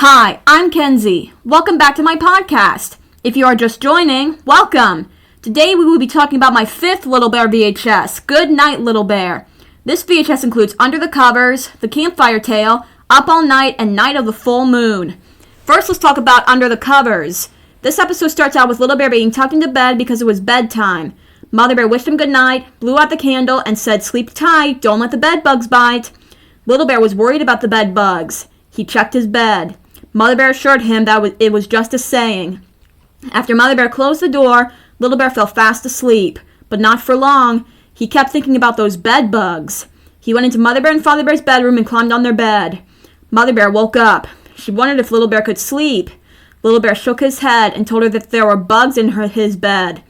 Hi, I'm Kenzie. Welcome back to my podcast. If you are just joining, welcome. Today we will be talking about my 5th Little Bear VHS, Goodnight Little Bear. This VHS includes Under the Covers, The Campfire Tale, Up All Night, and Night of the Full Moon. First, let's talk about Under the Covers. This episode starts out with Little Bear being tucked into bed because it was bedtime. Mother Bear wished him good night, blew out the candle, and said, "Sleep tight, don't let the bed bugs bite." Little Bear was worried about the bed bugs. He checked his bed. Mother Bear assured him that it was just a saying. After Mother Bear closed the door, Little Bear fell fast asleep, but not for long. He kept thinking about those bed bugs. He went into Mother Bear and Father Bear's bedroom and climbed on their bed. Mother Bear woke up. She wondered if Little Bear could sleep. Little Bear shook his head and told her that there were bugs in his bed.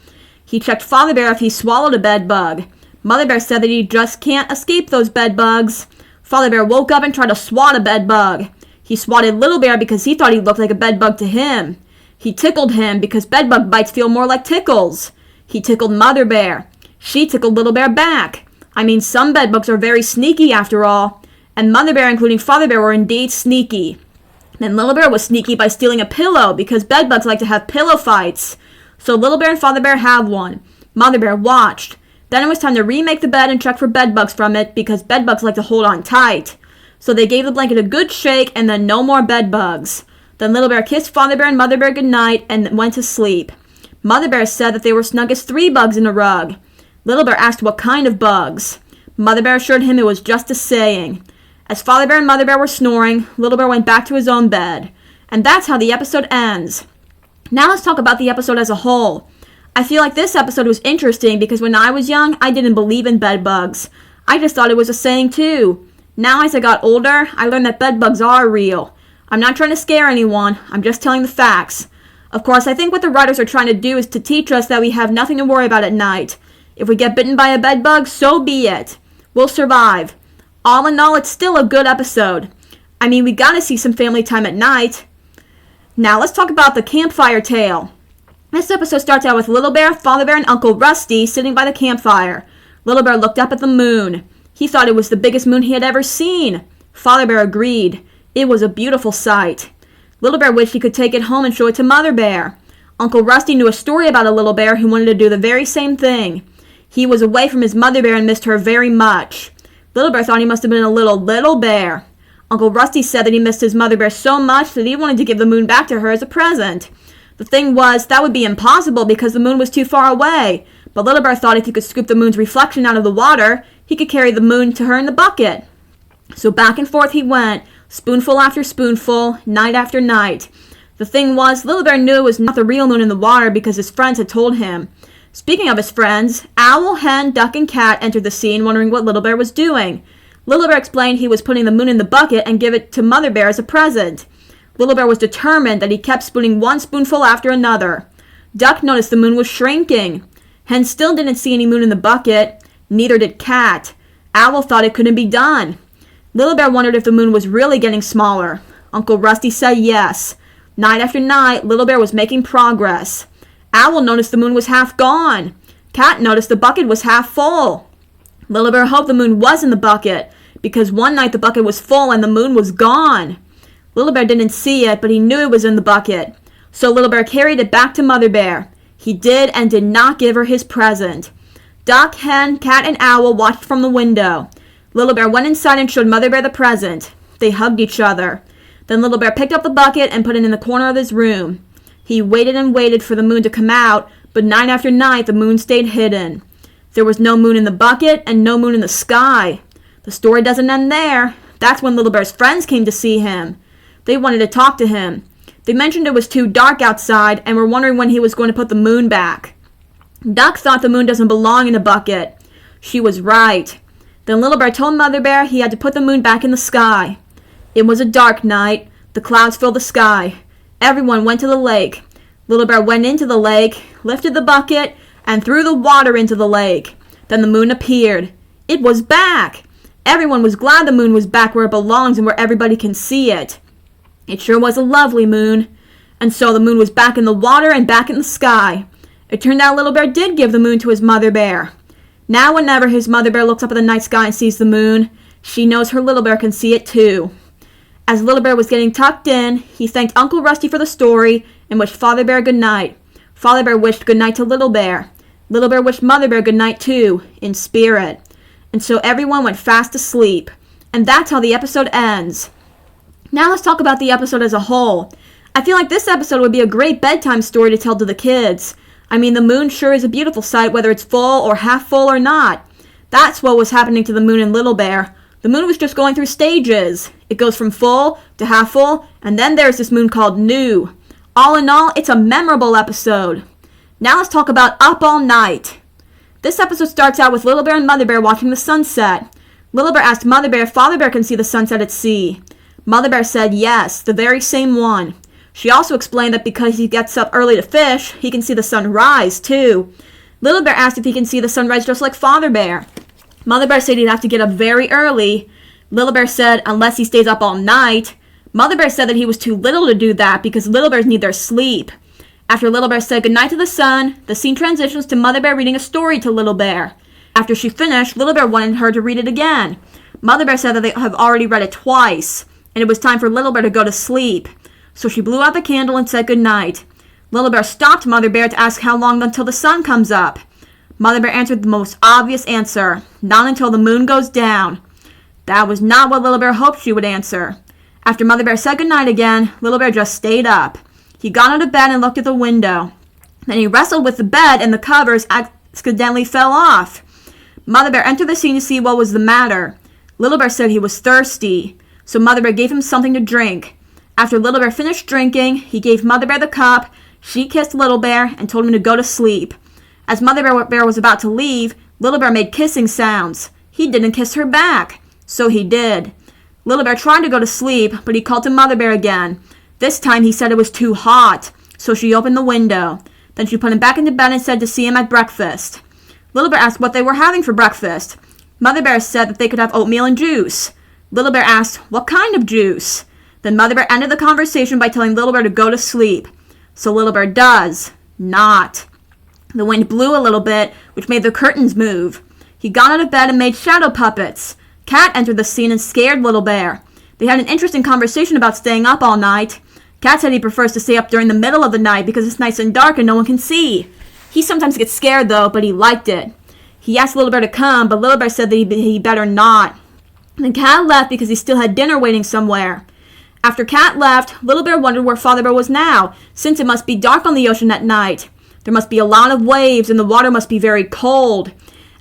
He checked Father Bear if he swallowed a bed bug. Mother Bear said that he just can't escape those bed bugs. Father Bear woke up and tried to swat a bed bug. He swatted Little Bear because he thought he looked like a bedbug to him. He tickled him because bedbug bites feel more like tickles. He tickled Mother Bear. She tickled Little Bear back. Some bedbugs are very sneaky after all. And Mother Bear, including Father Bear, were indeed sneaky. Then Little Bear was sneaky by stealing a pillow because bedbugs like to have pillow fights. So Little Bear and Father Bear have one. Mother Bear watched. Then it was time to remake the bed and check for bedbugs from it because bedbugs like to hold on tight. So they gave the blanket a good shake and then no more bed bugs. Then Little Bear kissed Father Bear and Mother Bear goodnight and went to sleep. Mother Bear said that they were snug as 3 bugs in a rug. Little Bear asked what kind of bugs. Mother Bear assured him it was just a saying. As Father Bear and Mother Bear were snoring, Little Bear went back to his own bed. And that's how the episode ends. Now let's talk about the episode as a whole. I feel like this episode was interesting because when I was young, I didn't believe in bed bugs. I just thought it was a saying too. Now as I got older, I learned that bed bugs are real. I'm not trying to scare anyone, I'm just telling the facts. Of course, I think what the writers are trying to do is to teach us that we have nothing to worry about at night. If we get bitten by a bed bug, so be it. We'll survive. All in all, it's still a good episode. We gotta see some family time at night. Now let's talk about the campfire tale. This episode starts out with Little Bear, Father Bear, and Uncle Rusty sitting by the campfire. Little Bear looked up at the moon. He thought it was the biggest moon he had ever seen. Father Bear agreed. It was a beautiful sight. Little Bear wished he could take it home and show it to Mother Bear. Uncle Rusty knew a story about a little bear who wanted to do the very same thing. He was away from his Mother Bear and missed her very much. Little Bear thought he must have been a little bear. Uncle Rusty said that he missed his Mother Bear so much that he wanted to give the moon back to her as a present. The thing was, that would be impossible because the moon was too far away. But Little Bear thought if he could scoop the moon's reflection out of the water, he could carry the moon to her in the bucket. So back and forth he went, spoonful after spoonful, night after night. The thing was, Little Bear knew it was not the real moon in the water because his friends had told him. Speaking of his friends, Owl, Hen, Duck, and Cat entered the scene wondering what Little Bear was doing. Little Bear explained he was putting the moon in the bucket and give it to Mother Bear as a present. Little Bear was determined that he kept spooning one spoonful after another. Duck noticed the moon was shrinking. Hen still didn't see any moon in the bucket. Neither did Cat. Owl thought it couldn't be done. Little Bear wondered if the moon was really getting smaller. Uncle Rusty said yes. Night after night, Little Bear was making progress. Owl noticed the moon was half gone. Cat noticed the bucket was half full. Little Bear hoped the moon was in the bucket, because one night the bucket was full and the moon was gone. Little Bear didn't see it, but he knew it was in the bucket. So Little Bear carried it back to Mother Bear. He did and did not give her his present. Duck, Hen, Cat, and Owl watched from the window. Little Bear went inside and showed Mother Bear the present. They hugged each other. Then Little Bear picked up the bucket and put it in the corner of his room. He waited and waited for the moon to come out, but night after night the moon stayed hidden. There was no moon in the bucket and no moon in the sky. The story doesn't end there. That's when Little Bear's friends came to see him. They wanted to talk to him. They mentioned it was too dark outside and were wondering when he was going to put the moon back. Duck thought the moon doesn't belong in a bucket. She was right. Then Little Bear told Mother Bear he had to put the moon back in the sky. It was a dark night. The clouds filled the sky. Everyone went to the lake. Little Bear went into the lake, lifted the bucket, and threw the water into the lake. Then the moon appeared. It was back. Everyone was glad the moon was back where it belongs and where everybody can see it. It sure was a lovely moon. And so the moon was back in the water and back in the sky. It turned out Little Bear did give the moon to his Mother Bear. Now whenever his Mother Bear looks up at the night sky and sees the moon, she knows her Little Bear can see it too. As Little Bear was getting tucked in, he thanked Uncle Rusty for the story and wished Father Bear good night. Father Bear wished good night to Little Bear. Little Bear wished Mother Bear good night too, in spirit. And so everyone went fast asleep. And that's how the episode ends. Now let's talk about the episode as a whole. I feel like this episode would be a great bedtime story to tell to the kids. I mean, the moon sure is a beautiful sight, whether it's full or half full or not. That's what was happening to the moon in Little Bear. The moon was just going through stages. It goes from full to half full, and then there's this moon called new. All in all, it's a memorable episode. Now let's talk about Up All Night. This episode starts out with Little Bear and Mother Bear watching the sunset. Little Bear asked Mother Bear if Father Bear can see the sunset at sea. Mother Bear said yes, the very same one. She also explained that because he gets up early to fish, he can see the sun rise too. Little Bear asked if he can see the sunrise just like Father Bear. Mother Bear said he'd have to get up very early. Little Bear said unless he stays up all night. Mother Bear said that he was too little to do that because little bears need their sleep. After Little Bear said goodnight to the sun, the scene transitions to Mother Bear reading a story to Little Bear. After she finished, Little Bear wanted her to read it again. Mother Bear said that they have already read it twice, and it was time for Little Bear to go to sleep. So she blew out the candle and said goodnight. Little Bear stopped Mother Bear to ask how long until the sun comes up. Mother Bear answered the most obvious answer, not until the moon goes down. That was not what Little Bear hoped she would answer. After Mother Bear said goodnight again, Little Bear just stayed up. He got out of bed and looked at the window. Then he wrestled with the bed and the covers accidentally fell off. Mother Bear entered the scene to see what was the matter. Little Bear said he was thirsty, so Mother Bear gave him something to drink. After Little Bear finished drinking, he gave Mother Bear the cup, she kissed Little Bear, and told him to go to sleep. As Mother Bear was about to leave, Little Bear made kissing sounds. He didn't kiss her back, so he did. Little Bear tried to go to sleep, but he called to Mother Bear again. This time he said it was too hot, so she opened the window. Then she put him back into bed and said to see him at breakfast. Little Bear asked what they were having for breakfast. Mother Bear said that they could have oatmeal and juice. Little Bear asked, what kind of juice? Then Mother Bear ended the conversation by telling Little Bear to go to sleep. So Little Bear does not. The wind blew a little bit, which made the curtains move. He got out of bed and made shadow puppets. Cat entered the scene and scared Little Bear. They had an interesting conversation about staying up all night. Cat said he prefers to stay up during the middle of the night because it's nice and dark and no one can see. He sometimes gets scared though, but he liked it. He asked Little Bear to come, but Little Bear said that he better not. Then Cat left because he still had dinner waiting somewhere. After Cat left, Little Bear wondered where Father Bear was now, since it must be dark on the ocean at night. There must be a lot of waves and the water must be very cold.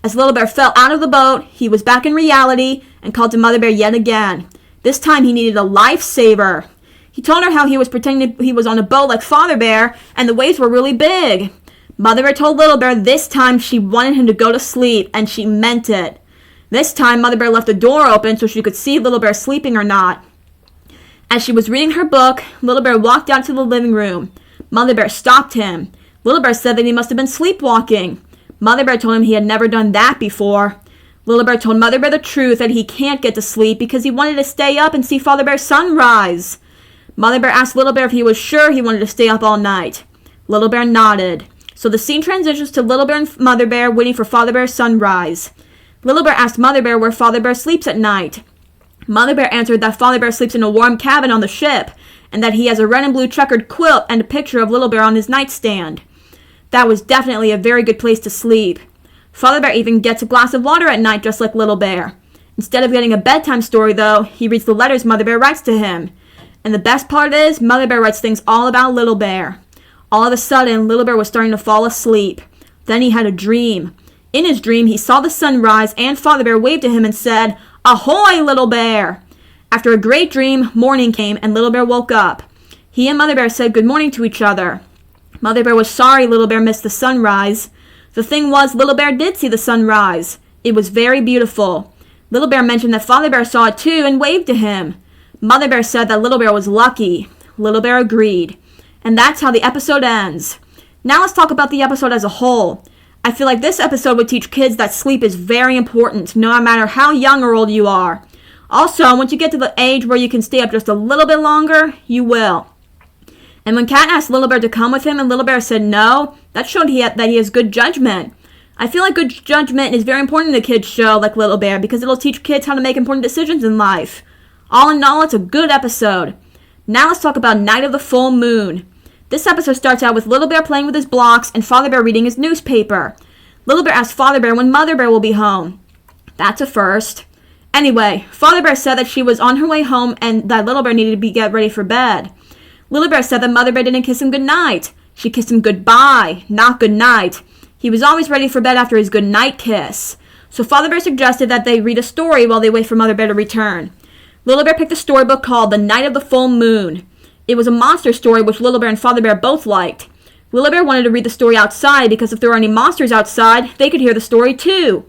As Little Bear fell out of the boat, he was back in reality and called to Mother Bear yet again. This time he needed a lifesaver. He told her how he was pretending he was on a boat like Father Bear and the waves were really big. Mother Bear told Little Bear this time she wanted him to go to sleep, and she meant it. This time Mother Bear left the door open so she could see Little Bear sleeping or not. As she was reading her book, Little Bear walked out to the living room. Mother Bear stopped him. Little Bear said that he must have been sleepwalking. Mother Bear told him he had never done that before. Little Bear told Mother Bear the truth that he can't get to sleep because he wanted to stay up and see Father Bear's sunrise. Mother Bear asked Little Bear if he was sure he wanted to stay up all night. Little Bear nodded. So the scene transitions to Little Bear and Mother Bear waiting for Father Bear's sunrise. Little Bear asked Mother Bear where Father Bear sleeps at night. Mother Bear answered that Father Bear sleeps in a warm cabin on the ship, and that he has a red and blue checkered quilt and a picture of Little Bear on his nightstand. That was definitely a very good place to sleep. Father Bear even gets a glass of water at night just like Little Bear. Instead of getting a bedtime story though, he reads the letters Mother Bear writes to him. And the best part is, Mother Bear writes things all about Little Bear. All of a sudden, Little Bear was starting to fall asleep. Then he had a dream. In his dream, he saw the sun rise and Father Bear waved to him and said, "Ahoy, Little Bear!" After a great dream, morning came and Little Bear woke up. He and Mother Bear said good morning to each other. Mother Bear was sorry Little Bear missed the sunrise. The thing was, Little Bear did see the sunrise. It was very beautiful. Little Bear mentioned that Father Bear saw it too and waved to him. Mother Bear said that Little Bear was lucky. Little Bear agreed. And that's how the episode ends. Now let's talk about the episode as a whole. I feel like this episode would teach kids that sleep is very important, no matter how young or old you are. Also, once you get to the age where you can stay up just a little bit longer, you will. And when Cat asked Little Bear to come with him and Little Bear said no, that showed that he has good judgment. I feel like good judgment is very important in a kid's show like Little Bear because it'll teach kids how to make important decisions in life. All in all, it's a good episode. Now let's talk about Night of the Full Moon. This episode starts out with Little Bear playing with his blocks and Father Bear reading his newspaper. Little Bear asks Father Bear when Mother Bear will be home. That's a first. Anyway, Father Bear said that she was on her way home and that Little Bear needed to get ready for bed. Little Bear said that Mother Bear didn't kiss him goodnight. She kissed him goodbye, not goodnight. He was always ready for bed after his goodnight kiss. So Father Bear suggested that they read a story while they wait for Mother Bear to return. Little Bear picked a storybook called The Night of the Full Moon. It was a monster story which Little Bear and Father Bear both liked. Little Bear wanted to read the story outside because if there were any monsters outside, they could hear the story too.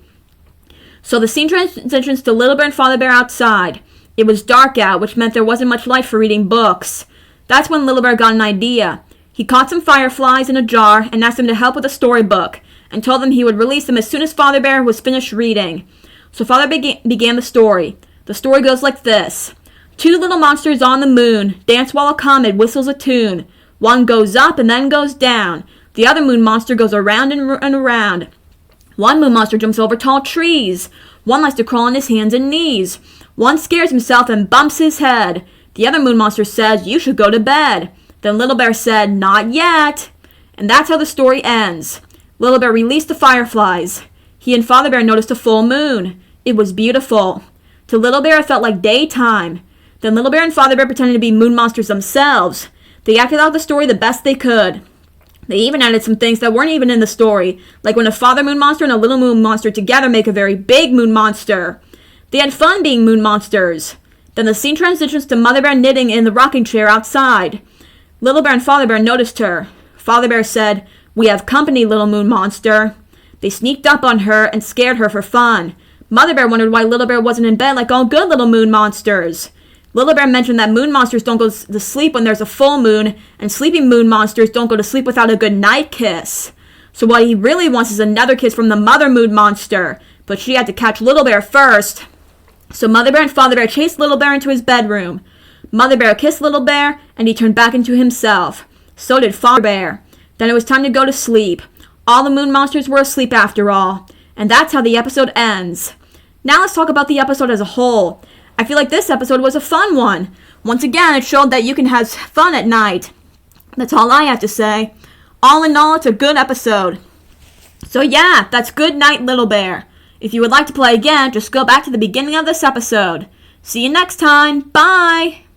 So the scene transitions to Little Bear and Father Bear outside. It was dark out, which meant there wasn't much light for reading books. That's when Little Bear got an idea. He caught some fireflies in a jar and asked them to help with a storybook, and told them he would release them as soon as Father Bear was finished reading. So Father began the story. The story goes like this. 2 little monsters on the moon dance while a comet whistles a tune. One goes up and then goes down. The other moon monster goes around and around. One moon monster jumps over tall trees. One likes to crawl on his hands and knees. One scares himself and bumps his head. The other moon monster says, "You should go to bed." Then Little Bear said, "Not yet." And that's how the story ends. Little Bear released the fireflies. He and Father Bear noticed a full moon. It was beautiful. To Little Bear, it felt like daytime. Then Little Bear and Father Bear pretended to be moon monsters themselves. They acted out the story the best they could. They even added some things that weren't even in the story, like when a father moon monster and a little moon monster together make a very big moon monster. They had fun being moon monsters. Then the scene transitions to Mother Bear knitting in the rocking chair outside. Little Bear and Father Bear noticed her. Father Bear said, "We have company, little moon monster." They sneaked up on her and scared her for fun. Mother Bear wondered why Little Bear wasn't in bed like all good little moon monsters. Little Bear mentioned that moon monsters don't go to sleep when there's a full moon, and sleeping moon monsters don't go to sleep without a good night kiss. So what he really wants is another kiss from the mother moon monster, but she had to catch Little Bear first. So Mother Bear and Father Bear chased Little Bear into his bedroom. Mother Bear kissed Little Bear, and he turned back into himself. So did Father Bear. Then it was time to go to sleep. All the moon monsters were asleep after all. And that's how the episode ends. Now let's talk about the episode as a whole. I feel like this episode was a fun one. Once again, it showed that you can have fun at night. That's all I have to say. All in all, it's a good episode. So yeah, that's Goodnight Little Bear. If you would like to play again, just go back to the beginning of this episode. See you next time. Bye!